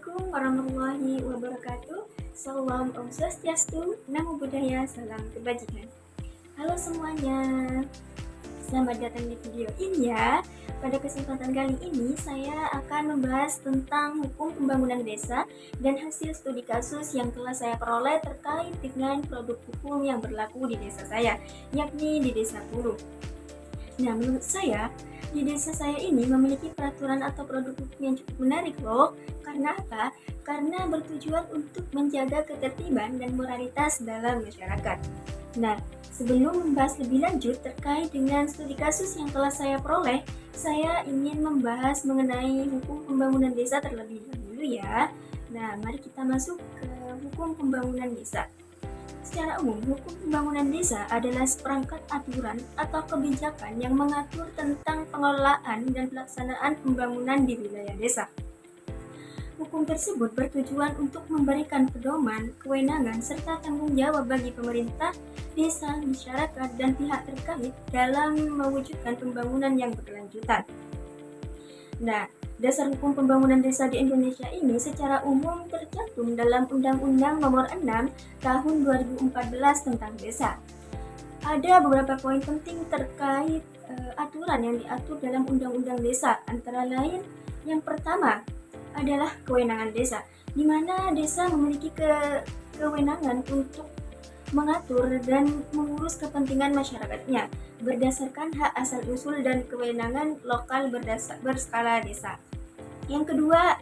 Assalamualaikum warahmatullahi wabarakatuh. Salam Om Swastiastu, Namo Buddhaya, salam kebajikan. Halo semuanya, selamat datang di video ini ya. Pada kesempatan kali ini saya akan membahas tentang hukum pembangunan desa dan hasil studi kasus yang telah saya peroleh terkait dengan produk hukum yang berlaku di desa saya, yakni di Desa Pulu. Nah, menurut saya, di desa saya ini memiliki peraturan atau produk hukum yang cukup menarik loh. Karena apa? Karena bertujuan untuk menjaga ketertiban dan moralitas dalam masyarakat. Nah, sebelum membahas lebih lanjut terkait dengan studi kasus yang telah saya peroleh, saya ingin membahas mengenai hukum pembangunan desa terlebih dahulu ya. Nah, mari kita masuk ke hukum pembangunan desa. Secara umum, hukum pembangunan desa adalah seperangkat aturan atau kebijakan yang mengatur tentang pengelolaan dan pelaksanaan pembangunan di wilayah desa. Hukum tersebut bertujuan untuk memberikan pedoman, kewenangan, serta tanggung jawab bagi pemerintah, desa, masyarakat, dan pihak terkait dalam mewujudkan pembangunan yang berkelanjutan. Nah, dasar hukum pembangunan desa di Indonesia ini secara umum tercantum dalam Undang-Undang Nomor 6 Tahun 2014 tentang Desa. Ada beberapa poin penting terkait aturan yang diatur dalam Undang-Undang Desa, antara lain yang pertama adalah kewenangan desa, di mana desa memiliki kewenangan untuk mengatur dan mengurus kepentingan masyarakatnya berdasarkan hak asal-usul dan kewenangan lokal berskala desa. Yang kedua,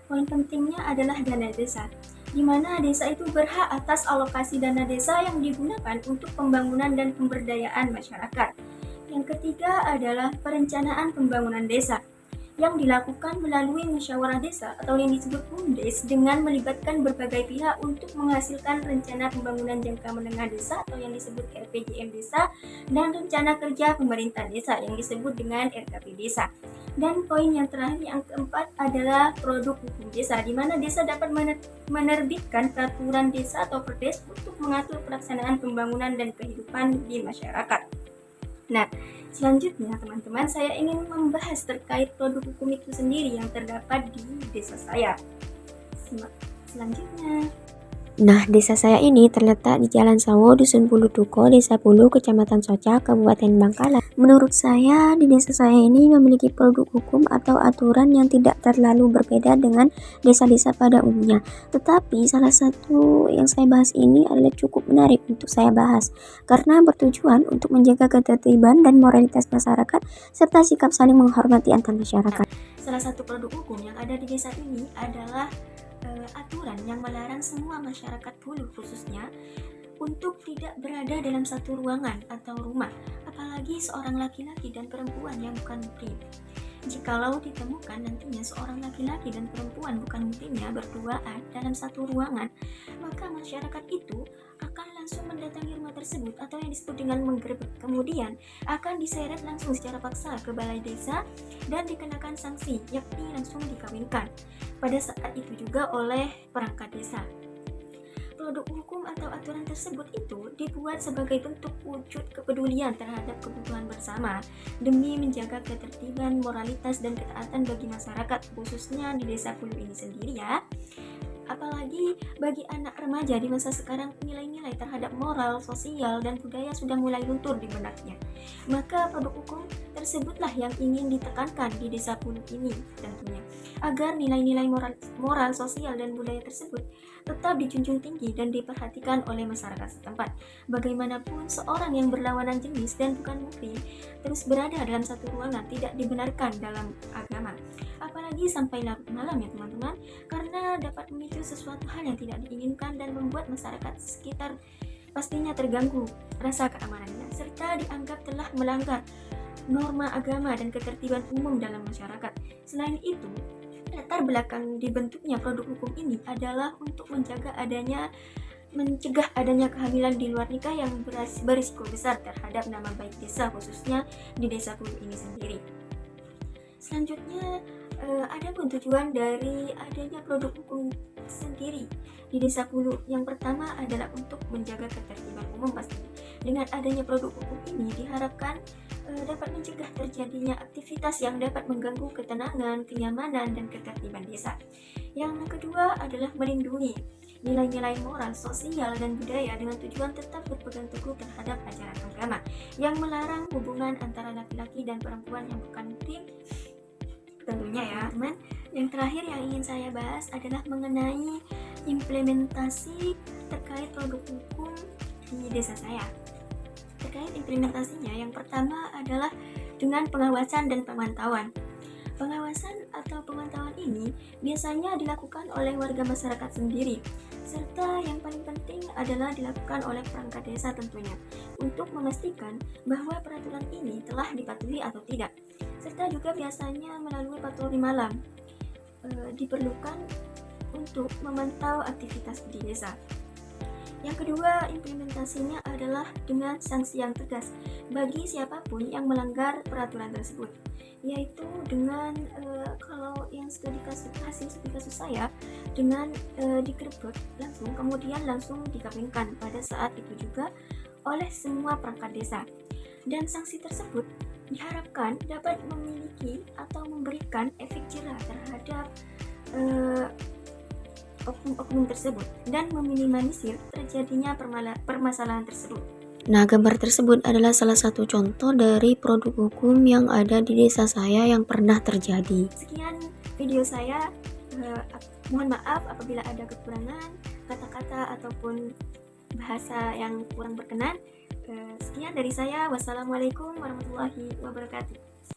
poin pentingnya adalah dana desa, di mana desa itu berhak atas alokasi dana desa yang digunakan untuk pembangunan dan pemberdayaan masyarakat. Yang ketiga adalah perencanaan pembangunan desa, yang dilakukan melalui musyawarah desa atau yang disebut BUMDes dengan melibatkan berbagai pihak untuk menghasilkan rencana pembangunan jangka menengah desa atau yang disebut RPJM desa dan rencana kerja pemerintah desa yang disebut dengan RKP desa. Dan poin yang terakhir yang keempat adalah produk hukum desa, di mana desa dapat menerbitkan peraturan desa atau perdes untuk mengatur pelaksanaan pembangunan dan kehidupan di masyarakat. Nah, selanjutnya teman-teman, saya ingin membahas terkait produk hukum itu sendiri yang terdapat di desa saya. Selanjutnya. Nah, desa saya ini terletak di Jalan Sawo, Dusun Pulu Tuko, Desa Pulu, Kecamatan Soca, Kabupaten Bangkalan. Menurut saya, di desa saya ini memiliki produk hukum atau aturan yang tidak terlalu berbeda dengan desa-desa pada umumnya. Tetapi salah satu yang saya bahas ini adalah cukup menarik untuk saya bahas, karena bertujuan untuk menjaga ketertiban dan moralitas masyarakat, serta sikap saling menghormati antar masyarakat. Salah satu produk hukum yang ada di desa ini adalah aturan yang melarang semua masyarakat Pulu khususnya untuk tidak berada dalam satu ruangan atau rumah, apalagi seorang laki-laki dan perempuan yang bukan muhrim. Jikalau ditemukan nantinya seorang laki-laki dan perempuan bukan muhrimnya berduaan dalam satu ruangan, maka masyarakat itu akan langsung mendatangi rumah tersebut atau yang disebut dengan menggerebek, kemudian akan diseret langsung secara paksa ke balai desa dan dikenakan sanksi, yakni langsung dikawinkan pada saat itu juga oleh perangkat desa. Produk hukum atau aturan tersebut itu dibuat sebagai bentuk wujud kepedulian terhadap kebutuhan bersama demi menjaga ketertiban, moralitas, dan ketaatan bagi masyarakat, khususnya di Desa Pulu ini sendiri ya. Apalagi bagi anak remaja di masa sekarang, nilai-nilai terhadap moral, sosial, dan budaya sudah mulai luntur di benaknya. Maka produk hukum tersebutlah yang ingin ditekankan di Desa Pulu ini tentunya, agar nilai-nilai moral, sosial, dan budaya tersebut tetap dijunjung tinggi dan diperhatikan oleh masyarakat setempat. Bagaimanapun seorang yang berlawanan jenis dan bukan muhrim terus berada dalam satu ruangan tidak dibenarkan dalam agama, apalagi sampai larut malam ya teman-teman, karena dapat memicu sesuatu hal yang tidak diinginkan dan membuat masyarakat sekitar pastinya terganggu rasa keamanannya, serta dianggap telah melanggar norma agama dan ketertiban umum dalam masyarakat. Selain itu, latar belakang dibentuknya produk hukum ini adalah untuk mencegah adanya kehamilan di luar nikah yang berisiko besar terhadap nama baik desa, khususnya di Desa Pulu ini sendiri. Selanjutnya, ada pun tujuan dari adanya produk hukum sendiri di Desa Pulu. Yang pertama adalah untuk menjaga ketertiban umum pastinya. Dengan adanya produk hukum ini diharapkan dapat mencegah terjadinya aktivitas yang dapat mengganggu ketenangan, kenyamanan, dan ketertiban desa. Yang kedua adalah melindungi nilai-nilai moral, sosial, dan budaya dengan tujuan tetap berpegang teguh terhadap ajaran agama yang melarang hubungan antara laki-laki dan perempuan yang bukan muhrim tentunya ya teman. Yang terakhir yang ingin saya bahas adalah mengenai implementasi terkait produk hukum di desa saya. Terkait implementasinya, yang pertama adalah dengan pengawasan dan pemantauan. Pengawasan atau pemantauan ini biasanya dilakukan oleh warga masyarakat sendiri, serta yang paling penting adalah dilakukan oleh perangkat desa tentunya, untuk memastikan bahwa peraturan ini telah dipatuhi atau tidak. Serta juga biasanya melalui patroli malam diperlukan untuk memantau aktivitas di desa. Yang kedua, implementasinya adalah dengan sanksi yang tegas bagi siapapun yang melanggar peraturan tersebut, yaitu dengan kalau yang hasil studi kasus saya dengan digerebek langsung, kemudian langsung dikawinkan pada saat itu juga oleh semua perangkat desa. Dan sanksi tersebut diharapkan dapat memiliki atau memberikan efek jerah terhadap oknum-oknum tersebut dan meminimalisir terjadinya permasalahan tersebut. Nah, gambar tersebut adalah salah satu contoh dari produk hukum yang ada di desa saya yang pernah terjadi. Sekian video saya, mohon maaf apabila ada kekurangan kata-kata ataupun bahasa yang kurang berkenan. Sekian dari saya, wassalamualaikum warahmatullahi wabarakatuh.